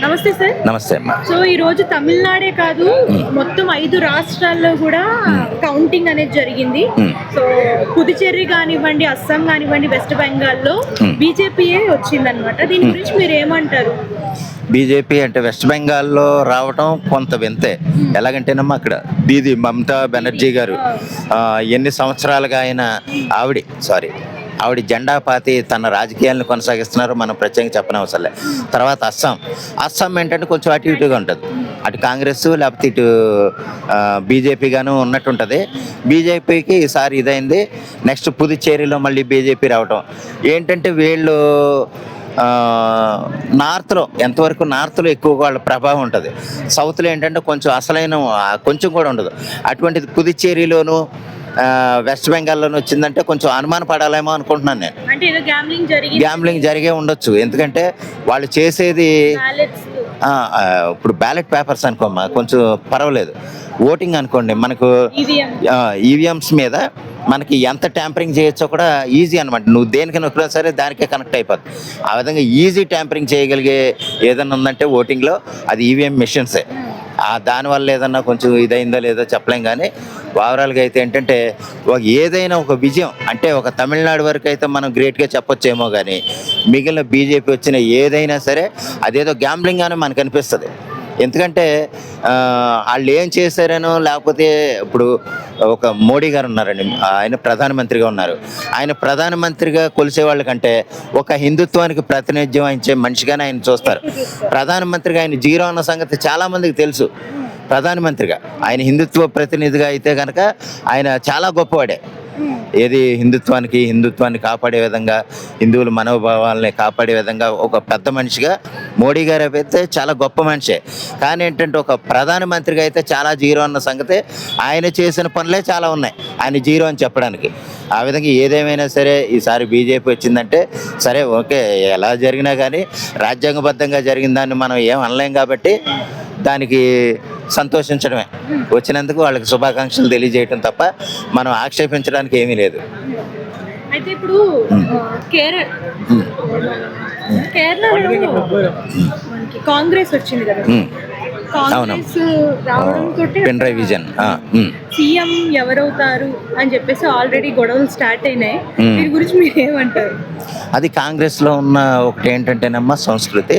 నమస్తే సార్. నమస్తే అమ్మా. సో ఈ రోజు తమిళనాడే కాదు మొత్తం 5 రాష్ట్రాల్లో కూడా కౌంటింగ్ అనేది జరిగింది. సో పుదుచ్చేరి కానివ్వండి, అస్సాం కానివ్వండి, వెస్ట్ బెంగాల్లో బీజేపీయే వచ్చిందనమాట. దీని గురించి మీరు ఏమంటారు? బీజేపీ అంటే వెస్ట్ బెంగాల్లో రావటం కొంత వింతే. ఎలాగంటేనమ్మా అక్కడ దీది మమతా బెనర్జీ గారు ఎన్ని సంవత్సరాలుగా ఆవిడ జెండా పాతి తన రాజకీయాలను కొనసాగిస్తున్నారు. మనం ప్రత్యేకంగా చెప్పనవసరం లేదు. తర్వాత అస్సాం ఏంటంటే కొంచెం అటు ఇటుగా ఉంటుంది. అటు కాంగ్రెస్ లేకపోతే ఇటు బీజేపీ గాను ఉన్నట్టుంటుంది. బీజేపీకి ఈసారి ఇదైంది. నెక్స్ట్ పుదుచ్చేరిలో మళ్ళీ బీజేపీ రావటం ఏంటంటే వీళ్ళు నార్త్లో ఎంతవరకు నార్త్లో ఎక్కువ వాళ్ళ ప్రభావం ఉంటుంది. సౌత్లో ఏంటంటే కొంచెం అసలైన కొంచెం కూడా ఉండదు. అటువంటిది పుదుచ్చేరిలోను వెస్ట్ బెంగాల్లోనూ వచ్చిందంటే కొంచెం అనుమాన పడాలేమో అనుకుంటున్నాను నేను. గ్యాంబ్లింగ్ జరిగే ఉండొచ్చు. ఎందుకంటే వాళ్ళు చేసేది ఇప్పుడు బ్యాలెట్ పేపర్స్ అనుకోమ్మా కొంచెం పర్వాలేదు. ఓటింగ్ అనుకోండి, మనకు ఈవీఎంస్ మీద మనకి ఎంత ట్యాంపరింగ్ చేయొచ్చో కూడా ఈజీ అనమాట. నువ్వు దేనికి నొక్కినా సరే దానికే కనెక్ట్ అయిపోతుంది. ఆ విధంగా ఈజీ ట్యాంపరింగ్ చేయగలిగే ఏదైనా ఉందంటే ఓటింగ్లో అది ఈవీఎం మెషిన్సే. దానివల్ల ఏదన్నా కొంచెం ఇదైందో లేదో చెప్పలేం. కానీ ఓవరాల్గా అయితే ఏంటంటే ఏదైనా ఒక విజయం అంటే ఒక తమిళనాడు వరకు అయితే మనం గ్రేట్గా చెప్పొచ్చేమో, కానీ మిగిలిన బీజేపీ వచ్చిన ఏదైనా సరే అదేదో గ్యాంబ్లింగ్ అని మనకు అనిపిస్తుంది. ఎందుకంటే వాళ్ళు ఏం చేశారనో లేకపోతే ఇప్పుడు ఒక మోడీ గారు ఉన్నారండి, ఆయన ప్రధానమంత్రిగా ఉన్నారు. ఆయన ప్రధానమంత్రిగా కొలిసే వాళ్ళకంటే ఒక హిందుత్వానికి ప్రాతినిధ్యం వహించే మనిషిగానే ఆయన చూస్తారు. ప్రధానమంత్రిగా ఆయన జీరో అన్న సంగతి చాలామందికి తెలుసు. ప్రధానమంత్రిగా ఆయన హిందుత్వ ప్రతినిధిగా అయితే కనుక ఆయన చాలా గొప్పవాడే. ఏది హిందుత్వాన్ని కాపాడే విధంగా, హిందువుల మనోభావాలని కాపాడే విధంగా ఒక పెద్ద మనిషిగా మోడీ గారు అయితే చాలా గొప్ప మనిషే. కానీ ఏంటంటే ఒక ప్రధానమంత్రిగా అయితే చాలా జీరో అన్న సంగతి, ఆయన చేసిన పనులే చాలా ఉన్నాయి ఆయన జీరో అని చెప్పడానికి. ఆ విధంగా ఏదేమైనా సరే ఈసారి బీజేపీ వచ్చిందంటే సరే ఓకే, ఎలా జరిగినా కానీ రాజ్యాంగబద్ధంగా జరిగిన దాన్ని మనం ఏం అనలేం కాబట్టి దానికి సంతోషించడమే. వచ్చినందుకు వాళ్ళకి శుభాకాంక్షలు తెలియజేయటం తప్ప మనం ఆక్షేపించడానికి ఏమీ లేదు. అయితే ఇప్పుడు కేరళలో కాంగ్రెస్ వచ్చింది కదా, కాంగ్రెస్ రావడంతో పినరయి విజయన్ సీఎం ఎవరవుతారు అని చెప్పేసి ఆల్రెడీ గొడవలు స్టార్ట్ అయినాయి. దీని గురించి మీరు ఏమంటారు? అది కాంగ్రెస్లో ఉన్న ఒకటి ఏంటంటేనమ్మా సంస్కృతి.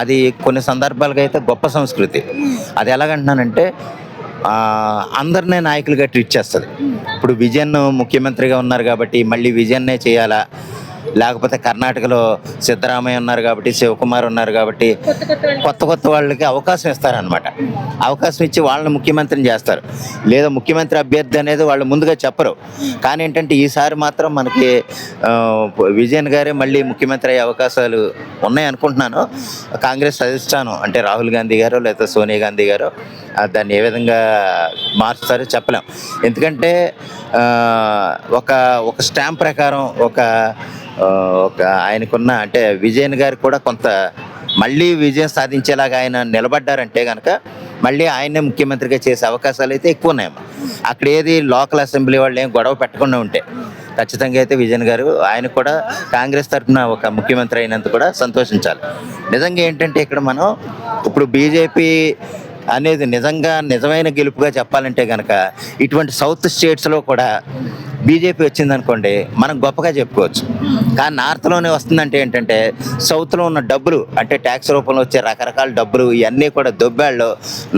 అది కొన్ని సందర్భాలుగా అయితే గొప్ప సంస్కృతి. అది ఎలాగంటున్నానంటే అందరినే నాయకులుగా ట్రీట్ చేస్తుంది. ఇప్పుడు విజయన్ ముఖ్యమంత్రిగా ఉన్నారు కాబట్టి మళ్ళీ విజయన్నే చేయాలా, లేకపోతే కర్ణాటకలో సిద్ధరామయ్య ఉన్నారు కాబట్టి, శివకుమార్ ఉన్నారు కాబట్టి కొత్త వాళ్ళకి అవకాశం ఇస్తారనమాట. అవకాశం ఇచ్చి వాళ్ళని ముఖ్యమంత్రిని చేస్తారు. లేదా ముఖ్యమంత్రి అభ్యర్థి అనేది వాళ్ళు ముందుగా చెప్పరు. కానీ ఏంటంటే ఈసారి మాత్రం మనకి విజయన్ గారే మళ్ళీ ముఖ్యమంత్రి అయ్యే అవకాశాలు ఉన్నాయి అనుకుంటున్నాను. కాంగ్రెస్ అధిష్టానం అంటే రాహుల్ గాంధీ గారు లేదా సోనియా గాంధీ గారు దాన్ని ఏ విధంగా మార్చుతారో చెప్పలేం. ఎందుకంటే ఒక స్టాంప్ ప్రకారం ఒక ఆయనకున్న అంటే విజయన్ గారు కూడా కొంత మళ్ళీ విజయం సాధించేలాగా ఆయన నిలబడ్డారంటే కనుక మళ్ళీ ఆయనే ముఖ్యమంత్రిగా చేసే అవకాశాలు అయితే ఎక్కువ ఉన్నాయమ్మా. అక్కడ ఏది లోకల్ అసెంబ్లీ వాళ్ళు ఏం గొడవ పెట్టకుండా ఉంటే ఖచ్చితంగా అయితే విజయన్ గారు ఆయన కూడా కాంగ్రెస్ తరఫున ఒక ముఖ్యమంత్రి అయినందుకు కూడా సంతోషించాలి. నిజంగా ఏంటంటే ఇక్కడ మనం ఇప్పుడు బీజేపీ అనేది నిజమైన గెలుపుగా చెప్పాలంటే కనుక ఇటువంటి సౌత్ స్టేట్స్లో కూడా బీజేపీ వచ్చిందనుకోండి మనం గొప్పగా చెప్పుకోవచ్చు. కానీ నార్త్లోనే వస్తుందంటే ఏంటంటే సౌత్లో ఉన్న డబ్బులు అంటే ట్యాక్స్ రూపంలో వచ్చే రకరకాల డబ్బులు ఇవన్నీ కూడా దొబ్బాళ్ళు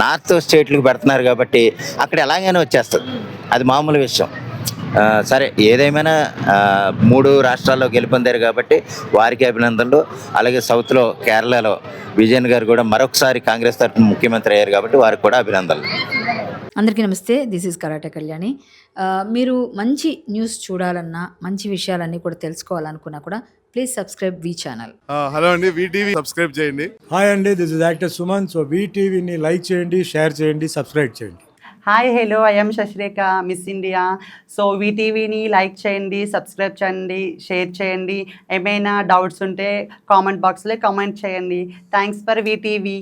నార్త్ స్టేట్లకు పెడుతున్నారు కాబట్టి అక్కడ ఎలాగైనా వచ్చేస్తుంది. అది మామూలు విషయం. సరే ఏదేమైనా 3 రాష్ట్రాల్లో గెలుపొందారు కాబట్టి వారికి అభినందనలు. అలాగే సౌత్లో కేరళలో విజయన్ గారు కూడా మరొకసారి కాంగ్రెస్ తరఫున ముఖ్యమంత్రి అయ్యారు కాబట్టి వారికి కూడా అభినందనలు. అందరికీ నమస్తే. This is karate Kalyani. మీరు మంచి న్యూస్ చూడాలన్నా, మంచి విషయాలన్నీ కూడా తెలుసుకోవాలనుకున్నా కూడా please subscribe V channel. Hello అండి, వీటీవీ సబ్స్క్రైబ్ చేయండి. హాయ్ అండి, this is actor Suman. So వీటీవీని లైక్ చేయండి, షేర్ చేయండి, సబ్స్క్రైబ్ చేయండి. Hi hello, I'm Shashirekha, Miss India. So వీటీవీని లైక్ చేయండి, సబ్స్క్రైబ్ చేయండి, షేర్ చేయండి. ఏమైనా డౌట్స్ ఉంటే కామెంట్ బాక్స్లో కామెంట్ చేయండి. Thanks for VTV.